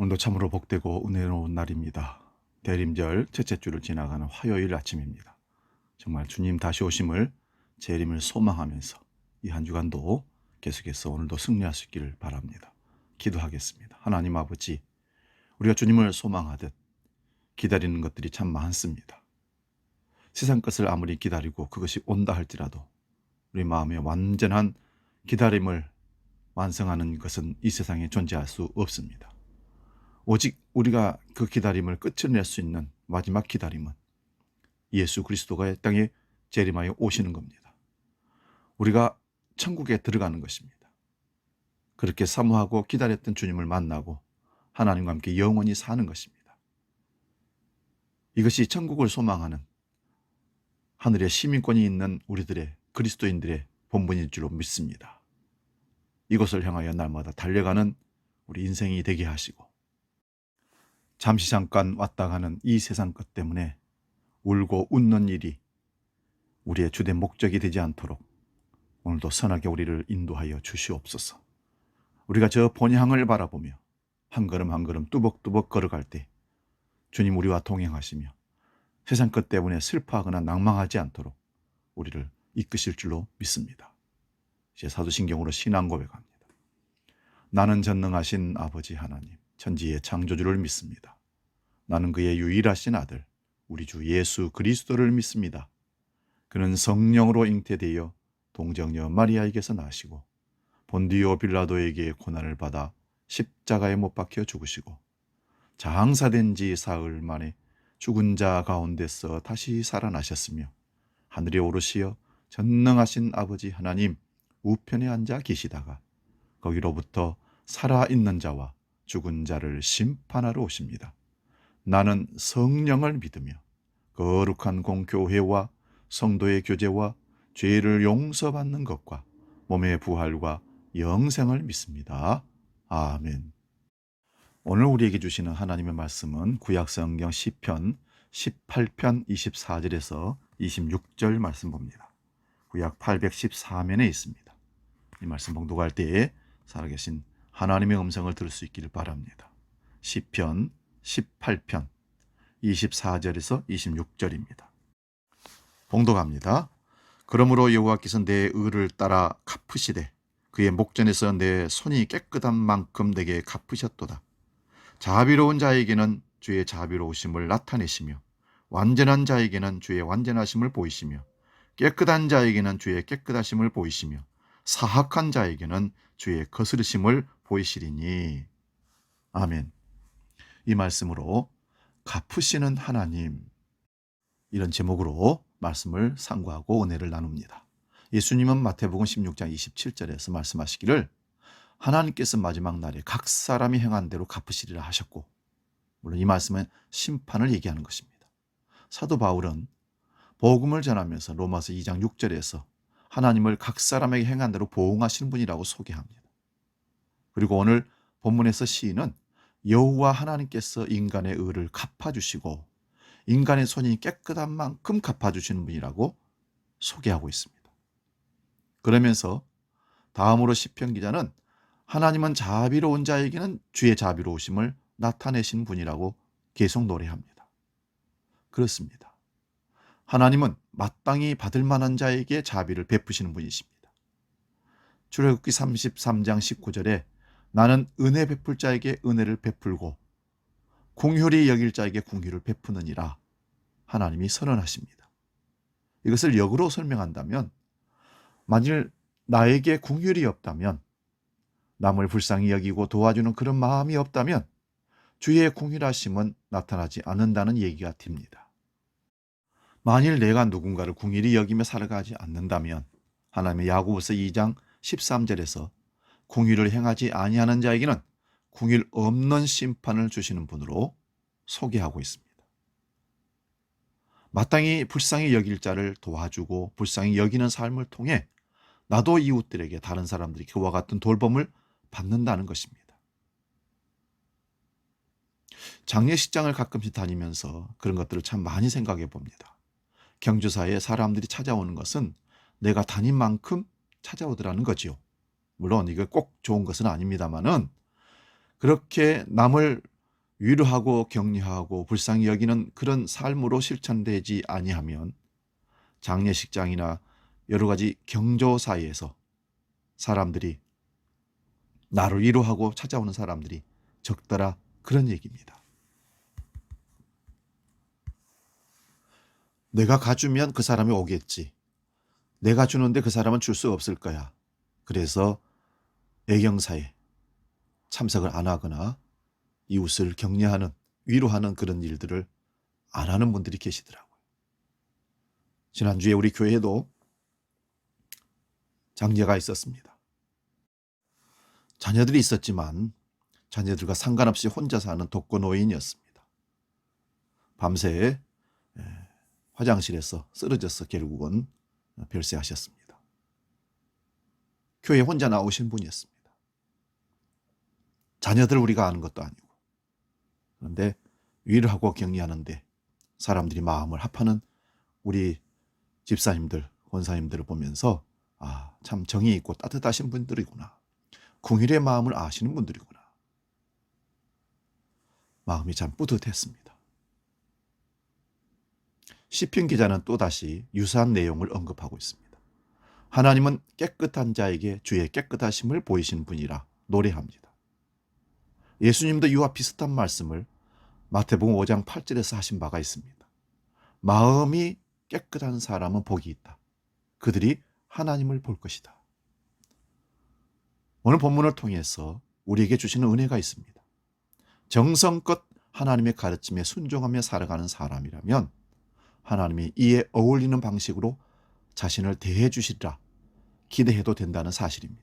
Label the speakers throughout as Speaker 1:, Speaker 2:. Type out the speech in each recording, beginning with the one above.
Speaker 1: 오늘도 참으로 복되고 은혜로운 날입니다. 대림절 첫째 주를 지나가는 화요일 아침입니다. 정말 주님 다시 오심을 재림을 소망하면서 이 한 주간도 계속해서 오늘도 승리할 수 있기를 바랍니다. 기도하겠습니다. 하나님 아버지, 우리가 주님을 소망하듯 기다리는 것들이 참 많습니다. 세상 것을 아무리 기다리고 그것이 온다 할지라도 우리 마음에 완전한 기다림을 완성하는 것은 이 세상에 존재할 수 없습니다. 오직 우리가 그 기다림을 끝을 낼 수 있는 마지막 기다림은 예수 그리스도가 이 땅에 재림하여 오시는 겁니다. 우리가 천국에 들어가는 것입니다. 그렇게 사모하고 기다렸던 주님을 만나고 하나님과 함께 영원히 사는 것입니다. 이것이 천국을 소망하는 하늘의 시민권이 있는 우리들의 그리스도인들의 본분일 줄로 믿습니다. 이것을 향하여 날마다 달려가는 우리 인생이 되게 하시고, 잠시 잠깐 왔다 가는 이 세상 것 때문에 울고 웃는 일이 우리의 주된 목적이 되지 않도록 오늘도 선하게 우리를 인도하여 주시옵소서. 우리가 저 본향을 바라보며 한 걸음 한 걸음 뚜벅뚜벅 걸어갈 때 주님 우리와 동행하시며 세상 것 때문에 슬퍼하거나 낭망하지 않도록 우리를 이끄실 줄로 믿습니다. 이제 사도신경으로 신앙 고백합니다. 나는 전능하신 아버지 하나님, 천지의 창조주를 믿습니다. 나는 그의 유일하신 아들, 우리 주 예수 그리스도를 믿습니다. 그는 성령으로 잉태되어 동정녀 마리아에게서 나시고 본디오 빌라도에게 고난을 받아 십자가에 못 박혀 죽으시고 장사된 지 사흘 만에 죽은 자 가운데서 다시 살아나셨으며 하늘에 오르시어 전능하신 아버지 하나님 우편에 앉아 계시다가 거기로부터 살아있는 자와 죽은 자를 심판하러 오십니다. 나는 성령을 믿으며 거룩한 공교회와 성도의 교제와 죄를 용서받는 것과 몸의 부활과 영생을 믿습니다. 아멘. 오늘 우리에게 주시는 하나님의 말씀은 구약성경 시편 18편 24절에서 26절 말씀 봅니다. 구약 814면에 있습니다. 이 말씀 봉독할 때에 살아계신 하나님의 음성을 들을 수 있기를 바랍니다. 시편 18편 24절에서 26절입니다. 봉독합니다. 그러므로 여호와께서 내 의를 따라 갚으시되 그의 목전에서 내 손이 깨끗한 만큼 내게 갚으셨도다. 자비로운 자에게는 주의 자비로우심을 나타내시며 완전한 자에게는 주의 완전하심을 보이시며 깨끗한 자에게는 주의 깨끗하심을 보이시며 사악한 자에게는 주의 거스르심을 보이시리니. 아멘. 이 말씀으로 갚으시는 하나님, 이런 제목으로 말씀을 상고하고 은혜를 나눕니다. 예수님은 마태복음 16장 27절에서 말씀하시기를 하나님께서 마지막 날에 각 사람이 행한 대로 갚으시리라 하셨고, 물론 이 말씀은 심판을 얘기하는 것입니다. 사도 바울은 복음을 전하면서 로마서 2장 6절에서 하나님을 각 사람에게 행한 대로 보응하시는 분이라고 소개합니다. 그리고 오늘 본문에서 시인은 여호와 하나님께서 인간의 의를 갚아주시고 인간의 손이 깨끗한 만큼 갚아주시는 분이라고 소개하고 있습니다. 그러면서 다음으로 시편 기자는 하나님은 자비로운 자에게는 주의 자비로우심을 나타내신 분이라고 계속 노래합니다. 그렇습니다. 하나님은 마땅히 받을 만한 자에게 자비를 베푸시는 분이십니다. 출애굽기 33장 19절에 나는 은혜 베풀 자에게 은혜를 베풀고 긍휼히 여길 자에게 긍휼을 베푸느니라 하나님이 선언하십니다. 이것을 역으로 설명한다면 만일 나에게 긍휼이 없다면, 남을 불쌍히 여기고 도와주는 그런 마음이 없다면 주의 긍휼하심은 나타나지 않는다는 얘기가 됩니다. 만일 내가 누군가를 긍휼히 여기며 살아가지 않는다면 하나님의 야고보서 2장 13절에서 긍휼을 행하지 아니하는 자에게는 긍휼 없는 심판을 주시는 분으로 소개하고 있습니다. 마땅히 불쌍히 여길 자를 도와주고 불쌍히 여기는 삶을 통해 나도 이웃들에게, 다른 사람들이 그와 같은 돌봄을 받는다는 것입니다. 장례식장을 가끔씩 다니면서 그런 것들을 참 많이 생각해 봅니다. 경주사에 사람들이 찾아오는 것은 내가 다닌 만큼 찾아오더라는 거지요. 물론 이게 꼭 좋은 것은 아닙니다만은 그렇게 남을 위로하고 격려하고 불쌍히 여기는 그런 삶으로 실천되지 아니하면 장례식장이나 여러 가지 경조 사이에서 사람들이 나를 위로하고 찾아오는 사람들이 적더라, 그런 얘기입니다. 내가 가주면 그 사람이 오겠지. 내가 주는데 그 사람은 줄 수 없을 거야. 그래서 애경사에 참석을 안 하거나 이웃을 격려하는, 위로하는 그런 일들을 안 하는 분들이 계시더라고요. 지난주에 우리 교회에도 장례가 있었습니다. 자녀들이 있었지만 자녀들과 상관없이 혼자 사는 독거노인이었습니다. 밤새 화장실에서 쓰러져서 결국은 별세하셨습니다. 교회에 혼자 나오신 분이었습니다. 자녀들 우리가 아는 것도 아니고. 그런데 위로하고 격려하는데 사람들이 마음을 합하는 우리 집사님들, 권사님들을 보면서 참 정이 있고 따뜻하신 분들이구나. 궁일의 마음을 아시는 분들이구나. 마음이 참 뿌듯했습니다. 시편 기자는 또다시 유사한 내용을 언급하고 있습니다. 하나님은 깨끗한 자에게 주의 깨끗하심을 보이신 분이라 노래합니다. 예수님도 이와 비슷한 말씀을 마태복음 5장 8절에서 하신 바가 있습니다. 마음이 깨끗한 사람은 복이 있다. 그들이 하나님을 볼 것이다. 오늘 본문을 통해서 우리에게 주시는 은혜가 있습니다. 정성껏 하나님의 가르침에 순종하며 살아가는 사람이라면 하나님이 이에 어울리는 방식으로 자신을 대해 주시리라 기대해도 된다는 사실입니다.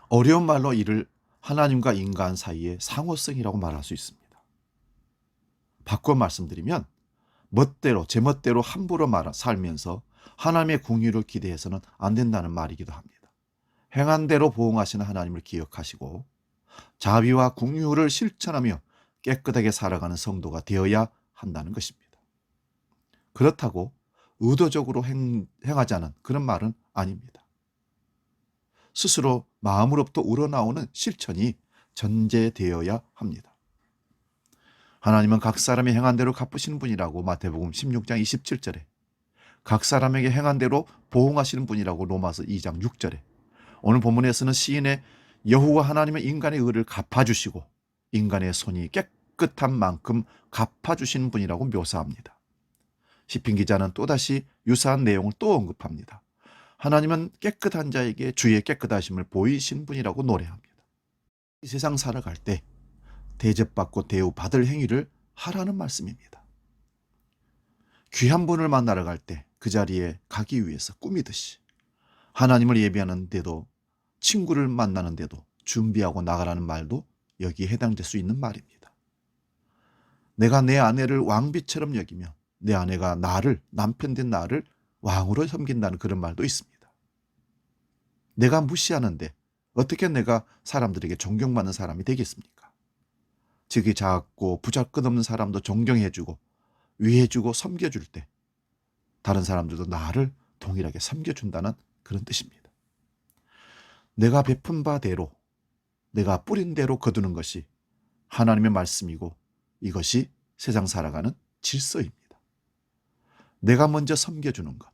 Speaker 1: 어려운 말로 이를 하나님과 인간 사이의 상호성이라고 말할 수 있습니다. 바꿔 말씀드리면 제 멋대로 함부로 살면서 하나님의 공의를 기대해서는 안 된다는 말이기도 합니다. 행한 대로 보응하시는 하나님을 기억하시고 자비와 긍휼을 실천하며 깨끗하게 살아가는 성도가 되어야 한다는 것입니다. 그렇다고 의도적으로 행하자는 그런 말은 아닙니다. 스스로 마음으로부터 우러나오는 실천이 전제되어야 합니다. 하나님은 각 사람이 행한 대로 갚으시는 분이라고 마태복음 16장 27절에, 각 사람에게 행한 대로 보응하시는 분이라고 로마서 2장 6절에, 오늘 본문에서는 시인의 여호와 하나님은 인간의 의를 갚아주시고 인간의 손이 깨끗한 만큼 갚아주시는 분이라고 묘사합니다. 시편 기자는 또다시 유사한 내용을 또 언급합니다. 하나님은 깨끗한 자에게 주의 깨끗하심을 보이신 분이라고 노래합니다. 이 세상 살아갈 때 대접받고 대우받을 행위를 하라는 말씀입니다. 귀한 분을 만나러 갈 때 그 자리에 가기 위해서 꾸미듯이 하나님을 예배하는데도 친구를 만나는데도 준비하고 나가라는 말도 여기에 해당될 수 있는 말입니다. 내가 내 아내를 왕비처럼 여기며 내 아내가 남편된 나를 왕으로 섬긴다는 그런 말도 있습니다. 내가 무시하는데 어떻게 내가 사람들에게 존경받는 사람이 되겠습니까? 직이 작고 부자 끝없는 사람도 존경해주고 위해주고 섬겨줄 때 다른 사람들도 나를 동일하게 섬겨준다는 그런 뜻입니다. 내가 베푼 바대로, 내가 뿌린 대로 거두는 것이 하나님의 말씀이고 이것이 세상 살아가는 질서입니다. 내가 먼저 섬겨주는 것,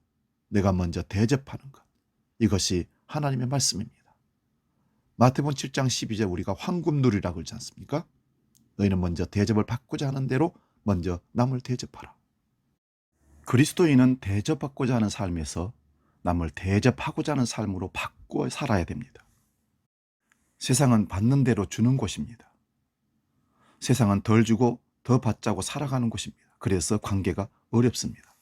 Speaker 1: 내가 먼저 대접하는 것, 이것이 하나님의 말씀입니다. 마태복음 7장 12절 우리가 황금 누리라고 그러지 않습니까? 너희는 먼저 대접을 받고자 하는 대로 먼저 남을 대접하라. 그리스도인은 대접받고자 하는 삶에서 남을 대접하고자 하는 삶으로 바꾸어 살아야 됩니다. 세상은 받는 대로 주는 곳입니다. 세상은 덜 주고 더 받자고 살아가는 곳입니다. 그래서 관계가 어렵습니다.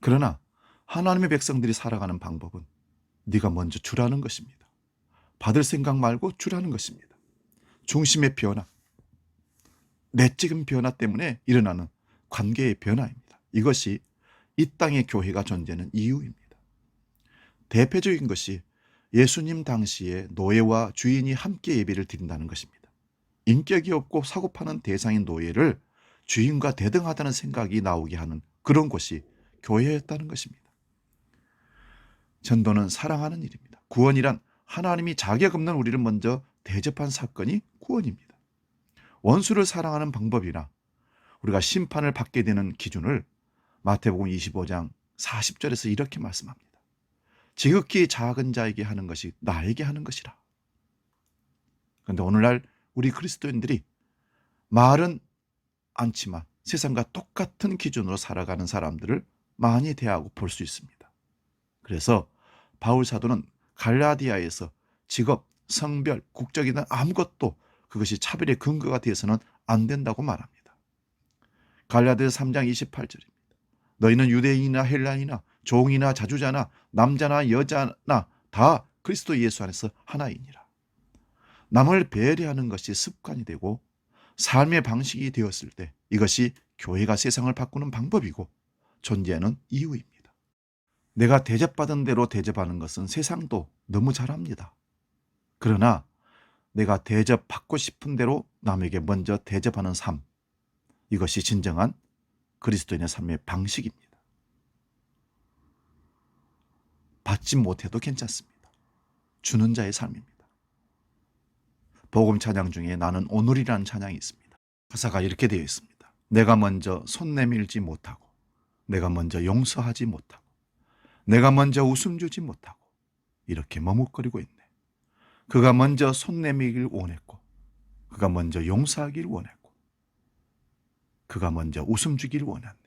Speaker 1: 그러나 하나님의 백성들이 살아가는 방법은 네가 먼저 주라는 것입니다. 받을 생각 말고 주라는 것입니다. 중심의 변화, 내적인 변화 때문에 일어나는 관계의 변화입니다. 이것이 이 땅의 교회가 존재하는 이유입니다. 대표적인 것이 예수님 당시에 노예와 주인이 함께 예배를 드린다는 것입니다. 인격이 없고 사고 파는 대상인 노예를 주인과 대등하다는 생각이 나오게 하는 그런 곳이 교회였다는 것입니다. 전도는 사랑하는 일입니다. 구원이란 하나님이 자격 없는 우리를 먼저 대접한 사건이 구원입니다. 원수를 사랑하는 방법이나 우리가 심판을 받게 되는 기준을 마태복음 25장 40절에서 이렇게 말씀합니다. 지극히 작은 자에게 하는 것이 나에게 하는 것이라. 그런데 오늘날 우리 그리스도인들이 말은 않지만 세상과 똑같은 기준으로 살아가는 사람들을 많이 대하고 볼 수 있습니다. 그래서 바울 사도는 갈라디아에서 직업, 성별, 국적이나 아무것도 그것이 차별의 근거가 되어서는 안 된다고 말합니다. 갈라디아서 3장 28절입니다. 너희는 유대인이나 헬라인이나 종이나 자주자나 남자나 여자나 다 그리스도 예수 안에서 하나이니라. 남을 배려하는 것이 습관이 되고 삶의 방식이 되었을 때 이것이 교회가 세상을 바꾸는 방법이고 존재하는 이유입니다. 내가 대접받은 대로 대접하는 것은 세상도 너무 잘합니다. 그러나 내가 대접받고 싶은 대로 남에게 먼저 대접하는 삶, 이것이 진정한 그리스도인의 삶의 방식입니다. 받지 못해도 괜찮습니다. 주는 자의 삶입니다. 복음 찬양 중에 나는 오늘이라는 찬양이 있습니다. 가사가 이렇게 되어 있습니다. 내가 먼저 손 내밀지 못하고, 내가 먼저 용서하지 못하고, 내가 먼저 웃음 주지 못하고 이렇게 머뭇거리고 있네. 그가 먼저 손 내밀길 원했고, 그가 먼저 용서하길 원했고, 그가 먼저 웃음 주길 원했네.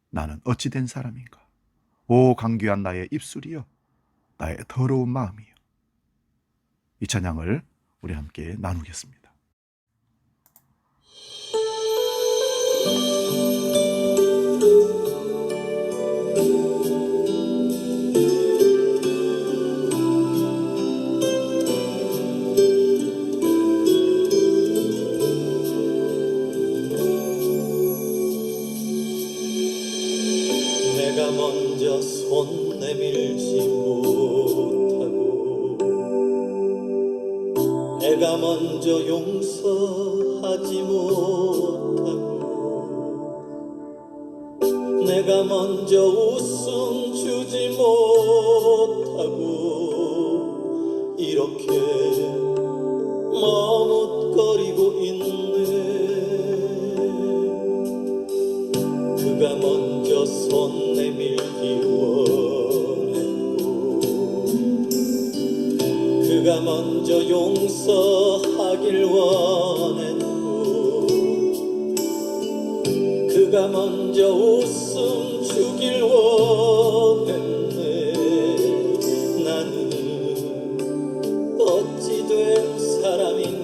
Speaker 1: 나는 어찌 된 사람인가? 오 강귀한 나의 입술이여, 나의 더러운 마음이여. 이 찬양을 우리 함께 나누겠습니다.
Speaker 2: 내가 먼저 손 내밀지 못하고, 내가 먼저 용서하지 못하고, 내가 먼저 웃음 주지 못하고 이렇게 머뭇거리고 있네. 그가 먼저 손 내밀기 원했고, 그가 먼저 용서하길 원했고, 그가 먼저 웃음 주길 원했네. 나는 어찌 된 사람인가?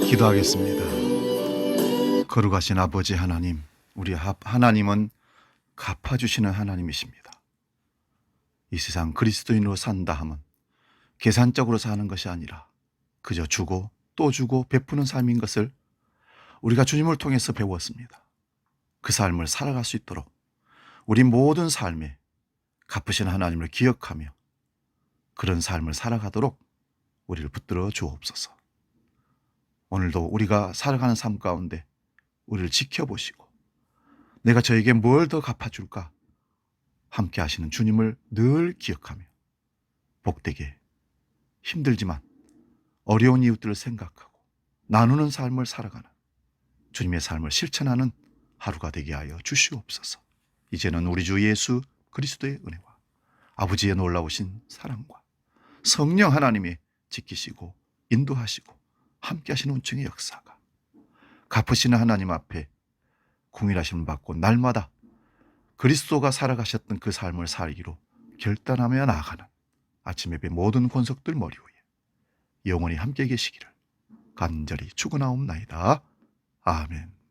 Speaker 1: 기도하겠습니다. 거룩하신 아버지 하나님, 우리 하나님은 갚아주시는 하나님이십니다. 이 세상 그리스도인으로 산다 함은 계산적으로 사는 것이 아니라 그저 주고 또 주고 베푸는 삶인 것을 우리가 주님을 통해서 배웠습니다. 그 삶을 살아갈 수 있도록 우리 모든 삶에 갚으신 하나님을 기억하며 그런 삶을 살아가도록 우리를 붙들어 주옵소서. 오늘도 우리가 살아가는 삶 가운데 우리를 지켜보시고 내가 저에게 뭘 더 갚아줄까 함께 하시는 주님을 늘 기억하며 복되게 힘들지만 어려운 이웃들을 생각하고 나누는 삶을 살아가는 주님의 삶을 실천하는 하루가 되게 하여 주시옵소서. 이제는 우리 주 예수 그리스도의 은혜와 아버지의 놀라우신 사랑과 성령 하나님이 지키시고 인도하시고 함께 하시는 은총의 역사가 갚으시는 하나님 앞에 궁일하심을 받고 날마다 그리스도가 살아가셨던 그 삶을 살기로 결단하며 나아가는 아침 예배 모든 권속들 머리 위에 영원히 함께 계시기를 간절히 축원하옵나이다. 아멘.